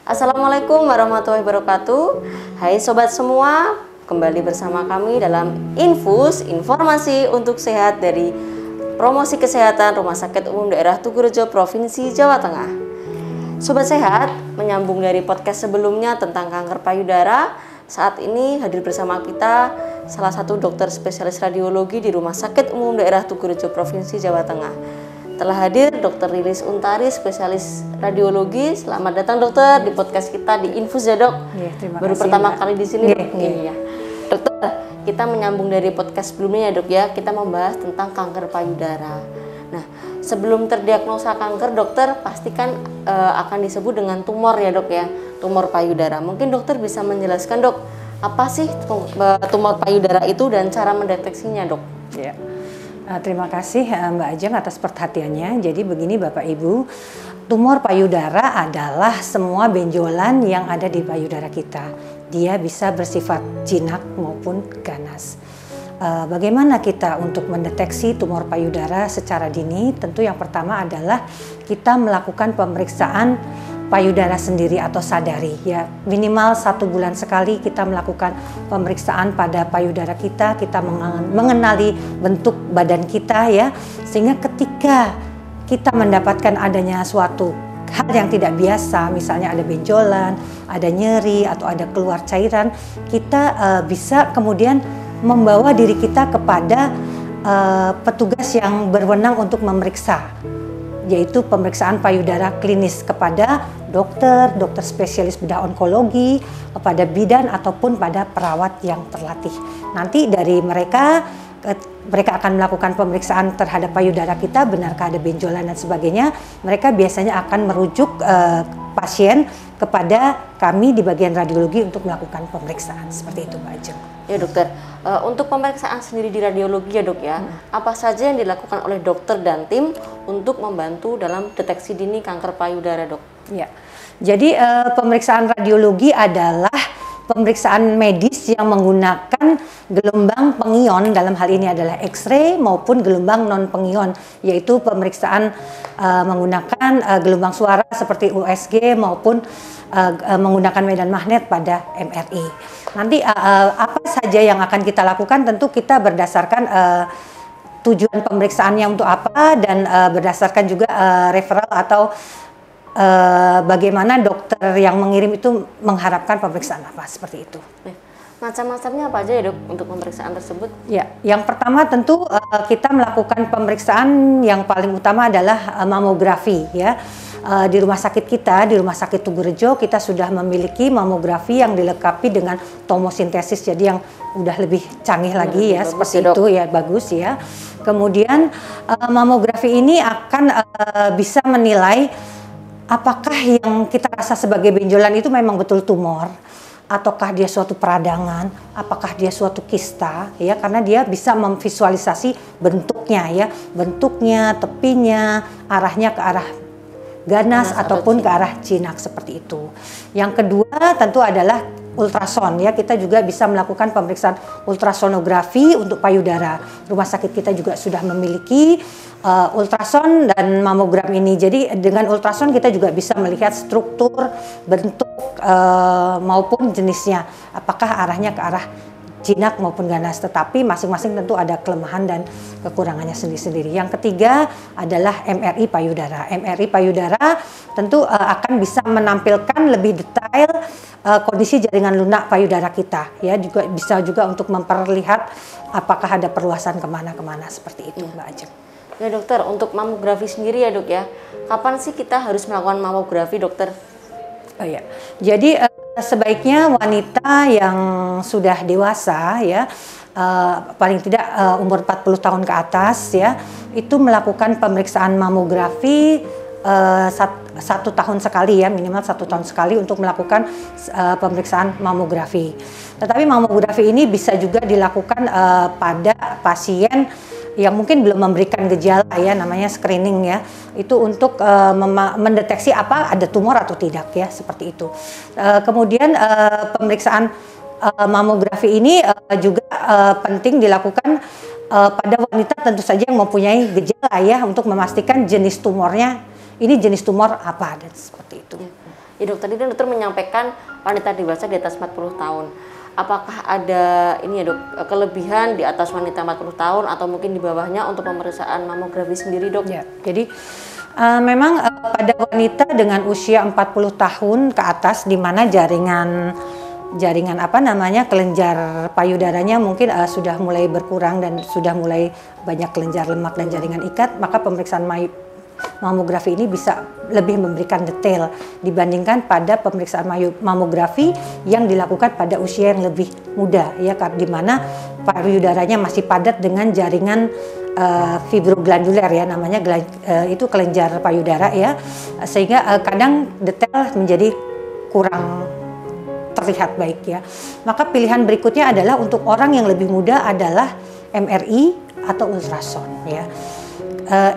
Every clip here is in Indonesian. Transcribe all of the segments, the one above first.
Assalamualaikum warahmatullahi wabarakatuh. Hai sobat semua, kembali bersama kami dalam Infus, informasi untuk sehat dari Promosi Kesehatan Rumah Sakit Umum Daerah Tugurejo Provinsi Jawa Tengah. Sobat sehat, menyambung dari podcast sebelumnya tentang kanker payudara, saat ini hadir bersama kita salah satu dokter spesialis radiologi di Rumah Sakit Umum Daerah Tugurejo Provinsi Jawa Tengah. Telah hadir Dr. Lilis Untari, spesialis radiologi. Selamat datang dokter di podcast kita di Infus ya dok. Ya, baru kasih, pertama Mbak. kali di sini dok. Iya. Dokter, kita menyambung dari podcast sebelumnya ya dok ya. Kita membahas tentang kanker payudara. Nah, sebelum terdiagnosa kanker dokter pastikan akan disebut dengan tumor ya dok ya. Tumor payudara. Mungkin dokter bisa menjelaskan dok, apa sih tumor payudara itu dan cara mendeteksinya dok? Ya. Terima kasih Mbak Ajeng atas perhatiannya. Jadi begini Bapak Ibu, tumor payudara adalah semua benjolan yang ada di payudara kita. Dia bisa bersifat jinak maupun ganas. Bagaimana kita untuk mendeteksi tumor payudara secara dini? Tentu yang pertama adalah kita melakukan pemeriksaan payudara sendiri atau sadari ya, minimal 1 bulan sekali kita melakukan pemeriksaan pada payudara kita mengenali bentuk badan kita ya, sehingga ketika kita mendapatkan adanya suatu hal yang tidak biasa, misalnya ada benjolan, ada nyeri atau ada keluar cairan, kita bisa kemudian membawa diri kita kepada petugas yang berwenang untuk memeriksa, yaitu pemeriksaan payudara klinis kepada dokter spesialis bedah onkologi, pada bidan ataupun pada perawat yang terlatih. Nanti dari mereka akan melakukan pemeriksaan terhadap payudara kita, benarkah ada benjolan dan sebagainya. Mereka biasanya akan merujuk pasien kepada kami di bagian radiologi untuk melakukan pemeriksaan. Seperti itu Mbak Ajeng. Ya dokter, untuk pemeriksaan sendiri di radiologi ya dok ya, apa saja yang dilakukan oleh dokter dan tim untuk membantu dalam deteksi dini kanker payudara dok? Ya, jadi pemeriksaan radiologi adalah pemeriksaan medis yang menggunakan gelombang pengion, dalam hal ini adalah X-ray maupun gelombang non pengion, yaitu pemeriksaan menggunakan gelombang suara seperti USG maupun menggunakan medan magnet pada MRI. Nanti apa saja yang akan kita lakukan, tentu kita berdasarkan tujuan pemeriksaannya untuk apa dan berdasarkan juga referral atau bagaimana dokter yang mengirim itu mengharapkan pemeriksaan apa, seperti itu. Macam-macamnya apa aja ya dok untuk pemeriksaan tersebut? Ya, yang pertama tentu kita melakukan pemeriksaan yang paling utama adalah mamografi ya. Di rumah sakit kita, di Rumah Sakit Tugurejo, kita sudah memiliki mamografi yang dilengkapi dengan tomosintesis, jadi yang udah lebih canggih lagi ya, seperti itu ya, bagus ya. Kemudian mamografi ini akan bisa menilai apakah yang kita rasa sebagai benjolan itu memang betul tumor, ataukah dia suatu peradangan, apakah dia suatu kista ya, karena dia bisa memvisualisasi bentuknya ya, bentuknya, tepinya, arahnya ke arah ganas ataupun ke arah jinak, seperti itu. Yang kedua tentu adalah ultrason ya, kita juga bisa melakukan pemeriksaan ultrasonografi untuk payudara. Rumah sakit kita juga sudah memiliki ultrason dan mamogram ini. Jadi dengan ultrason kita juga bisa melihat struktur, bentuk maupun jenisnya, apakah arahnya ke arah jinak maupun ganas, tetapi masing-masing tentu ada kelemahan dan kekurangannya sendiri-sendiri. Yang ketiga adalah MRI payudara. MRI payudara tentu akan bisa menampilkan lebih detail kondisi jaringan lunak payudara kita ya, juga bisa juga untuk memperlihat apakah ada perluasan kemana-kemana, seperti itu Mbak Ajeng. Ya dokter, untuk mamografi sendiri ya dok ya, kapan sih kita harus melakukan mamografi dokter? Oh ya, jadi sebaiknya wanita yang sudah dewasa ya, paling tidak umur 40 tahun ke atas ya, itu melakukan pemeriksaan mamografi 1 tahun sekali ya, minimal 1 tahun sekali untuk melakukan pemeriksaan mamografi. Tetapi mamografi ini bisa juga dilakukan pada pasien yang mungkin belum memberikan gejala ya, namanya screening ya, itu untuk mendeteksi apa ada tumor atau tidak ya, seperti itu. Kemudian pemeriksaan mamografi ini juga penting dilakukan pada wanita tentu saja yang mempunyai gejala ya, untuk memastikan jenis tumornya, ini jenis tumor apa dan seperti itu. Ya dok, tadi kan dokter menyampaikan wanita dewasa di atas 40 tahun. Apakah ada ini ya dok, kelebihan di atas wanita 40 tahun atau mungkin di bawahnya untuk pemeriksaan mamografi sendiri dok? Ya, jadi memang pada wanita dengan usia 40 tahun ke atas di mana jaringan kelenjar payudaranya mungkin sudah mulai berkurang dan sudah mulai banyak kelenjar lemak dan jaringan ikat, maka pemeriksaan mamografi ini bisa lebih memberikan detail dibandingkan pada pemeriksaan mamografi yang dilakukan pada usia yang lebih muda ya, di mana payudaranya masih padat dengan jaringan fibroglanduler ya, namanya itu kelenjar payudara ya, sehingga kadang detail menjadi kurang terlihat baik ya. Maka pilihan berikutnya adalah untuk orang yang lebih muda adalah MRI atau ultrason ya.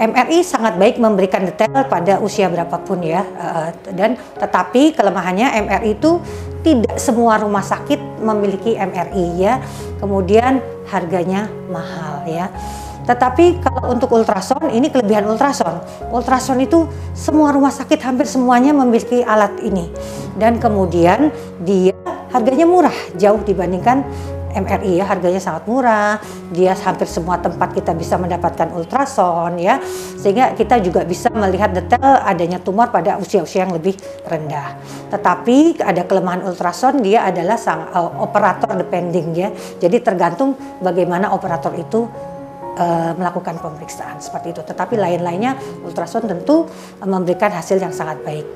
MRI sangat baik memberikan detail pada usia berapapun ya, dan tetapi kelemahannya MRI itu tidak semua rumah sakit memiliki MRI ya, kemudian harganya mahal ya. Tetapi kalau untuk ultrason, ini kelebihan ultrason itu semua rumah sakit hampir semuanya memiliki alat ini, dan kemudian dia harganya murah jauh dibandingkan MRI ya, harganya sangat murah. Dia hampir semua tempat kita bisa mendapatkan ultrason ya, sehingga kita juga bisa melihat detail adanya tumor pada usia-usia yang lebih rendah. Tetapi ada kelemahan ultrason, dia adalah operator depending ya. Jadi tergantung bagaimana operator itu melakukan pemeriksaan seperti itu. Tetapi lain-lainnya ultrason tentu memberikan hasil yang sangat baik.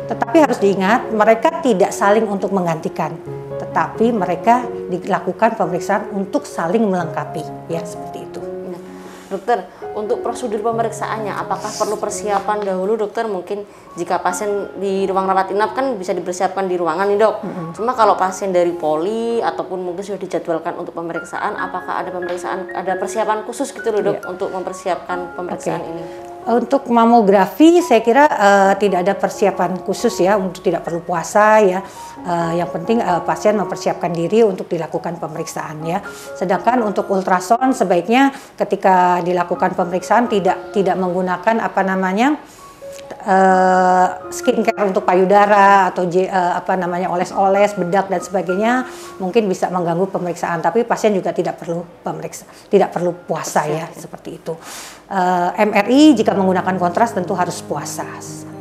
Tetapi harus diingat, mereka tidak saling untuk menggantikan, tetapi mereka dilakukan pemeriksaan untuk saling melengkapi ya, seperti itu. Nah, dokter, untuk prosedur pemeriksaannya apakah perlu persiapan dahulu dokter? Mungkin jika pasien di ruang rawat inap kan bisa dipersiapkan di ruangan nih dok. Cuma kalau pasien dari poli ataupun mungkin sudah dijadwalkan untuk pemeriksaan, apakah ada persiapan khusus gitu loh dok untuk mempersiapkan pemeriksaan ini? Untuk mamografi saya kira tidak ada persiapan khusus ya, untuk tidak perlu puasa ya. Yang penting pasien mempersiapkan diri untuk dilakukan pemeriksaan ya. Sedangkan untuk ultrason sebaiknya ketika dilakukan pemeriksaan tidak menggunakan skincare untuk payudara atau oles-oles, bedak dan sebagainya, mungkin bisa mengganggu pemeriksaan. Tapi pasien juga tidak perlu puasa ya, seperti itu. MRI jika menggunakan kontras tentu harus puasa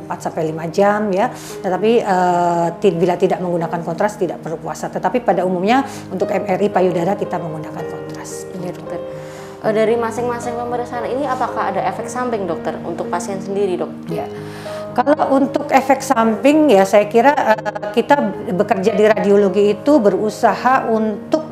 4-5 jam ya. Tetapi bila tidak menggunakan kontras tidak perlu puasa. Tetapi pada umumnya untuk MRI payudara kita menggunakan kontras. Ya dokter. Dari masing-masing pemeriksaan ini apakah ada efek samping dokter untuk pasien sendiri dok? Ya, kalau untuk efek samping ya saya kira kita bekerja di radiologi itu berusaha untuk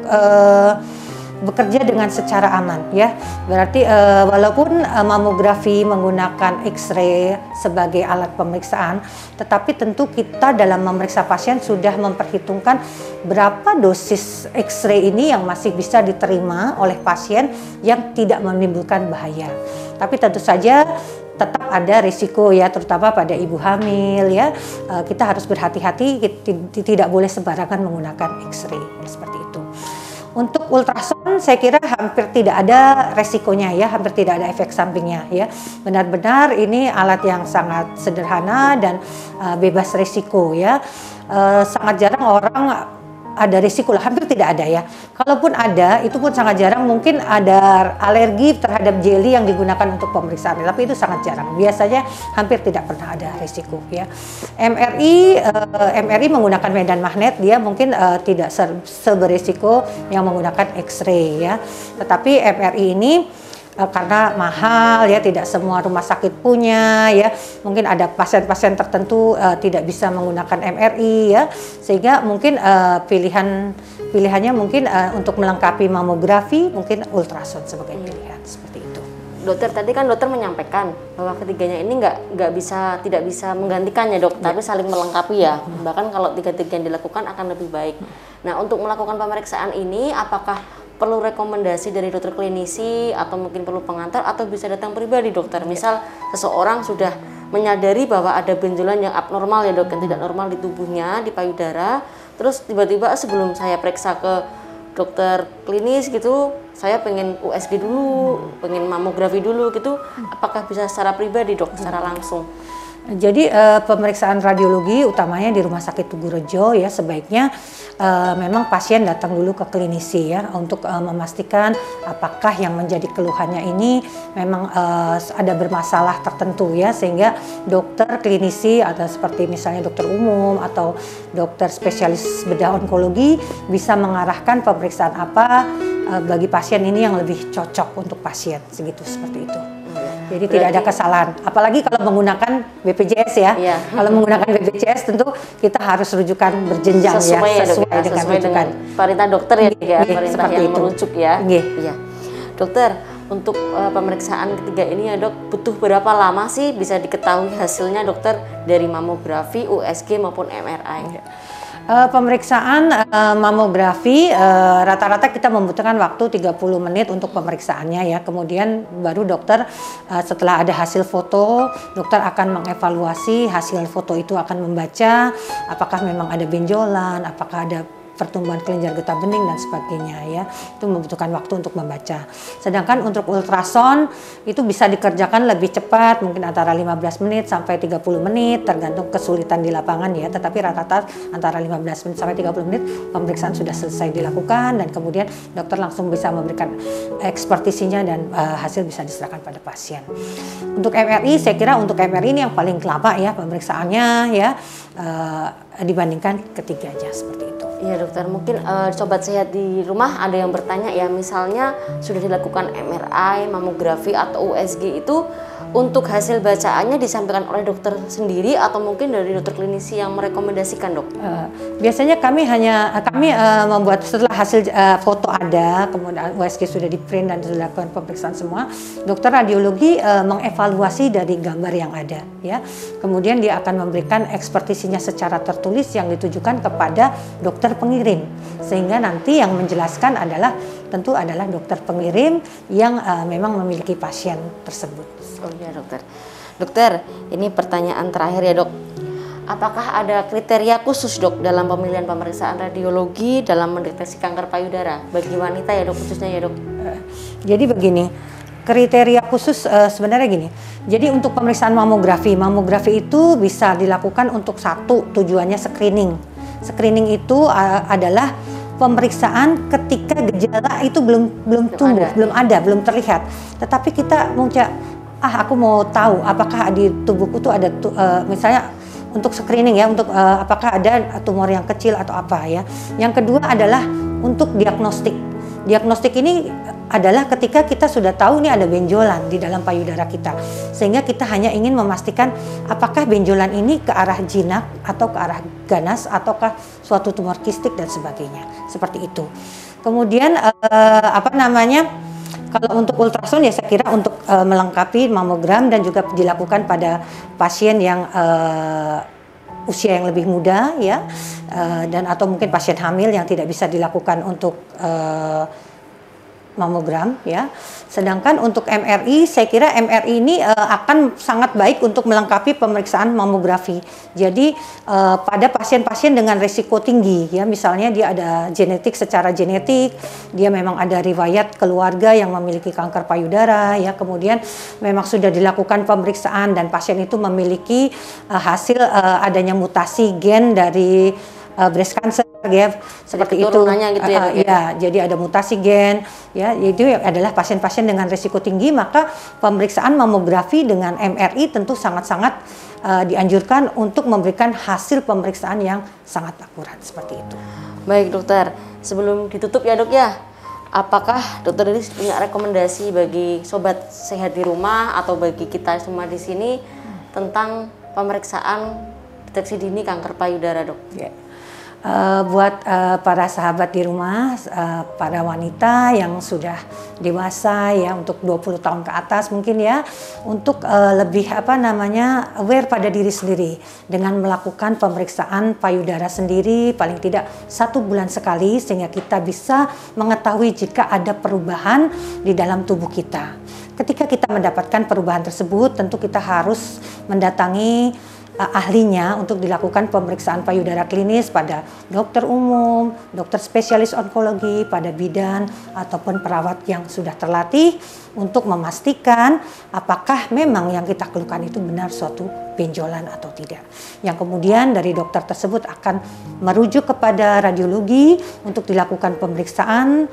bekerja dengan secara aman ya. Berarti walaupun mamografi menggunakan X-ray sebagai alat pemeriksaan, tetapi tentu kita dalam memeriksa pasien sudah memperhitungkan berapa dosis X-ray ini yang masih bisa diterima oleh pasien yang tidak menimbulkan bahaya. Tapi tentu saja tetap ada risiko ya, terutama pada ibu hamil ya. Kita harus berhati-hati, tidak boleh sembarangan menggunakan X-ray seperti itu. Untuk ultrason saya kira hampir tidak ada resikonya ya, hampir tidak ada efek sampingnya ya. Benar-benar ini alat yang sangat sederhana dan bebas risiko ya. Sangat jarang orang ada risiko lah, hampir tidak ada ya. Kalaupun ada, itu pun sangat jarang, mungkin ada alergi terhadap jeli yang digunakan untuk pemeriksaan, tapi itu sangat jarang. Biasanya hampir tidak pernah ada risiko ya. MRI menggunakan medan magnet, dia mungkin tidak seberisiko yang menggunakan X-ray ya. Tetapi MRI ini karena mahal ya, tidak semua rumah sakit punya ya, mungkin ada pasien-pasien tertentu tidak bisa menggunakan MRI ya, sehingga mungkin pilihannya mungkin untuk melengkapi mamografi mungkin ultrason sebagai pilihan seperti itu. Dokter, tadi kan dokter menyampaikan bahwa ketiganya ini tidak bisa menggantikannya dok, tapi saling melengkapi ya. Bahkan kalau tiga-tiganya dilakukan akan lebih baik. Nah, untuk melakukan pemeriksaan ini apakah perlu rekomendasi dari dokter klinisi atau mungkin perlu pengantar atau bisa datang pribadi dokter? Misal seseorang sudah menyadari bahwa ada benjolan yang abnormal ya dok, yang tidak normal di tubuhnya, di payudara, terus tiba-tiba sebelum saya periksa ke dokter klinis gitu, saya pengen USG dulu, pengen mamografi dulu gitu, apakah bisa secara pribadi dok, secara langsung? Jadi pemeriksaan radiologi utamanya di Rumah Sakit Tugurejo ya, sebaiknya memang pasien datang dulu ke klinisi ya untuk memastikan apakah yang menjadi keluhannya ini memang ada bermasalah tertentu ya, sehingga dokter klinisi atau seperti misalnya dokter umum atau dokter spesialis bedah onkologi bisa mengarahkan pemeriksaan apa bagi pasien ini yang lebih cocok untuk pasien, segitu, seperti itu. Jadi tidak ada kesalahan, apalagi kalau menggunakan BPJS ya. Iya. Kalau menggunakan BPJS tentu kita harus rujukan berjenjang sesuai dengan perintah dokter ya, perintah yang merujuk ya. Iya. Dokter, untuk pemeriksaan ketiga ini ya dok, butuh berapa lama sih bisa diketahui hasilnya dokter dari mamografi, USG maupun MRI? Pemeriksaan mamografi rata-rata kita membutuhkan waktu 30 menit untuk pemeriksaannya ya. Kemudian baru dokter setelah ada hasil foto, dokter akan mengevaluasi hasil foto itu, akan membaca apakah memang ada benjolan, apakah ada pertumbuhan kelenjar getah bening dan sebagainya ya. Itu membutuhkan waktu untuk membaca. Sedangkan untuk ultrason itu bisa dikerjakan lebih cepat, mungkin antara 15 menit sampai 30 menit tergantung kesulitan di lapangan ya. Tetapi rata-rata antara 15 menit sampai 30 menit pemeriksaan sudah selesai dilakukan, dan kemudian dokter langsung bisa memberikan ekspertisinya dan hasil bisa diserahkan pada pasien. Untuk MRI, saya kira untuk MRI ini yang paling lama ya pemeriksaannya ya, dibandingkan ketiganya, seperti itu. Iya dokter, mungkin sobat sehat di rumah ada yang bertanya ya, misalnya sudah dilakukan MRI, mamografi atau USG itu untuk hasil bacaannya disampaikan oleh dokter sendiri atau mungkin dari dokter klinisi yang merekomendasikan dok? Biasanya kami membuat setelah hasil foto ada, kemudian USG sudah di print dan sudah dilakukan pemeriksaan semua, dokter radiologi mengevaluasi dari gambar yang ada ya. Kemudian dia akan memberikan ekspertisinya secara tertulis yang ditujukan kepada dokter pengirim, sehingga nanti yang menjelaskan tentu adalah dokter pengirim yang memang memiliki pasien tersebut. Oh iya dokter. Dokter, ini pertanyaan terakhir ya dok. Apakah ada kriteria khusus dok dalam pemilihan pemeriksaan radiologi dalam mendeteksi kanker payudara bagi wanita ya dok, khususnya ya dok? Jadi begini, kriteria khusus sebenarnya gini. Jadi untuk pemeriksaan mamografi itu bisa dilakukan untuk satu, tujuannya screening. Screening itu adalah pemeriksaan ketika gejala itu belum tumbuh, belum terlihat. Tetapi kita aku mau tahu apakah di tubuhku itu ada misalnya untuk screening ya, untuk apakah ada tumor yang kecil atau apa ya. Yang kedua adalah untuk diagnostik. Diagnostik ini adalah ketika kita sudah tahu ini ada benjolan di dalam payudara kita, sehingga kita hanya ingin memastikan apakah benjolan ini ke arah jinak atau ke arah ganas ataukah suatu tumor kistik dan sebagainya, seperti itu. Kemudian kalau untuk ultrason ya saya kira untuk melengkapi mamogram dan juga dilakukan pada pasien yang usia yang lebih muda ya, dan atau mungkin pasien hamil yang tidak bisa dilakukan untuk mamogram ya. Sedangkan untuk MRI, saya kira MRI ini akan sangat baik untuk melengkapi pemeriksaan mamografi. Jadi pada pasien-pasien dengan risiko tinggi ya, misalnya dia ada secara genetik, dia memang ada riwayat keluarga yang memiliki kanker payudara ya, kemudian memang sudah dilakukan pemeriksaan dan pasien itu memiliki hasil adanya mutasi gen dari breast cancer ya, seperti itu gitu ya, ya. Jadi ada mutasi gen ya, itu adalah pasien-pasien dengan risiko tinggi, maka pemeriksaan mamografi dengan MRI tentu sangat-sangat dianjurkan untuk memberikan hasil pemeriksaan yang sangat akurat, seperti itu. Baik dokter, sebelum ditutup ya dok ya, apakah dokter ini punya rekomendasi bagi sobat sehat di rumah atau bagi kita semua di sini tentang pemeriksaan deteksi dini kanker payudara dok? Ya. Buat para sahabat di rumah, para wanita yang sudah dewasa ya, untuk 20 tahun ke atas mungkin ya, untuk lebih aware pada diri sendiri dengan melakukan pemeriksaan payudara sendiri paling tidak 1 bulan sekali, sehingga kita bisa mengetahui jika ada perubahan di dalam tubuh kita. Ketika kita mendapatkan perubahan tersebut, tentu kita harus mendatangi ahlinya untuk dilakukan pemeriksaan payudara klinis pada dokter umum, dokter spesialis onkologi, pada bidan ataupun perawat yang sudah terlatih untuk memastikan apakah memang yang kita keluhkan itu benar suatu benjolan atau tidak. Yang kemudian dari dokter tersebut akan merujuk kepada radiologi untuk dilakukan pemeriksaan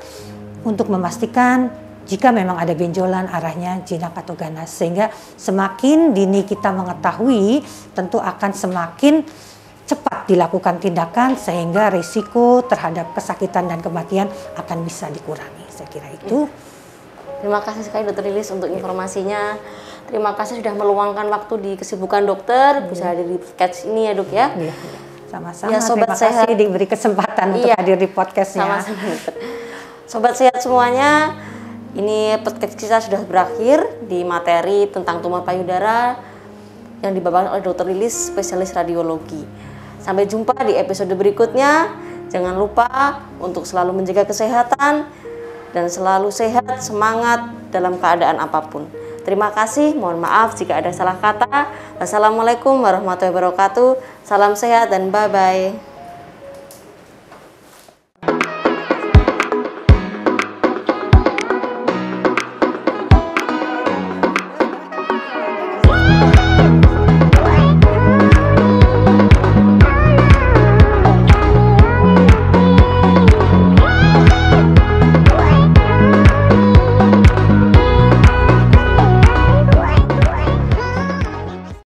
untuk memastikan jika memang ada benjolan arahnya jinak atau ganas. Sehingga semakin dini kita mengetahui tentu akan semakin cepat dilakukan tindakan sehingga risiko terhadap kesakitan dan kematian akan bisa dikurangi. Saya kira itu. Terima kasih sekali Dokter Lilis untuk informasinya. Terima kasih sudah meluangkan waktu di kesibukan dokter, bisa hadir di podcast ini ya Dok ya. Iya, sama-sama. Ya, sobat Terima sehat. kasih diberi kesempatan untuk hadir di podcastnya. Sama-sama. Sobat sehat semuanya, ini podcast kita sudah berakhir di materi tentang tumor payudara yang dibawakan oleh Dokter Lilis, spesialis radiologi. Sampai jumpa di episode berikutnya. Jangan lupa untuk selalu menjaga kesehatan dan selalu sehat, semangat dalam keadaan apapun. Terima kasih, mohon maaf jika ada salah kata. Wassalamualaikum warahmatullahi wabarakatuh. Salam sehat dan bye-bye.